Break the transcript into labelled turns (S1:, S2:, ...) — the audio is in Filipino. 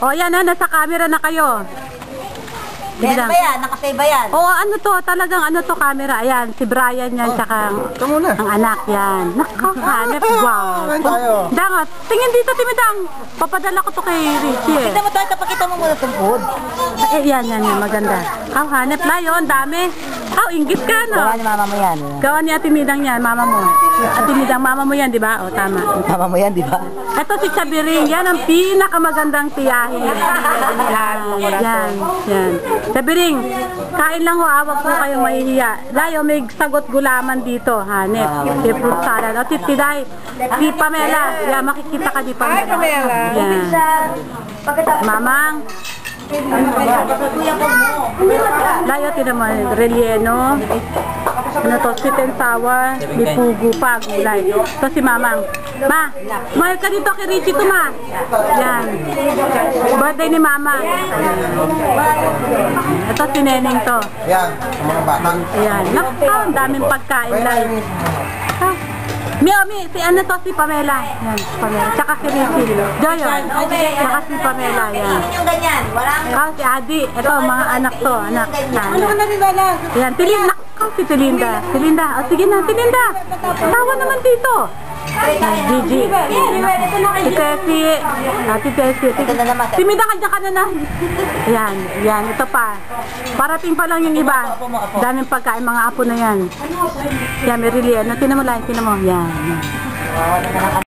S1: O yan na, nasa camera na kayo.
S2: Yan ba yan? Nakasave ba yan?
S1: Oo, ano to, talagang ano to camera. Ayan, si Brian yan, tsaka ang anak yan. Nakakahanap, wow. Dangat, tingin dito, Timidang. Papadala ko to kay Richie eh.
S2: Kita mo tayo, tapakita mo muna itong food.
S1: Yan, maganda. Ang hanap layon, dami. Inggit ka, no?
S2: Gawa ni mama mo yan.
S1: Gawa ni Ate Midang yan, mama mo. Ate Midang, mama mo yan, di ba? O, tama.
S2: Mama mo yan, di ba?
S1: Ito si Chabiring, yan ang pinakamagandang tiyahin. Yan. Chabiring, kain lang ho, awag po kayong mahihiya. Layo, may sagot gulaman dito, hanep. Si fruit salad. O, Titiday, si Pamela. Yan, makikita ka di Pamela.
S3: Hi, Pamela.
S1: Yan. Mamang. Layo, tinan mo, relleno. Ano to, sweet and sour, may pugo pa, gulay. Ito si Mamang. Ma, mahal ka dito kay Richie to, ma. Yan. Birthday ni Mama. Ito si Neneng to.
S4: Yan, mga bata.
S1: Ayan. Ang daming pagkain lang. Mi, si ano to, si Pamela. Yan, si Pamela. Tsaka si Richie. Joyo. Tsaka si Pamela. Yan.
S2: Yung ganyan, walang...
S1: Si Adi. Ito, mga anak to. Anak.
S3: Ano ka na rin wala?
S1: Yan, Tilinda. Si Tilinda. Tilinda. O, sige na, Tilinda. Tawa naman dito. Gigi. Si Tessie. Si Tessie. Timida ka dyan ka na. Yan. Ito pa. Parating pa lang yung iba. Daming pagkain, mga apo na yan. Yan, may rili. Tinan mo lang. Yan.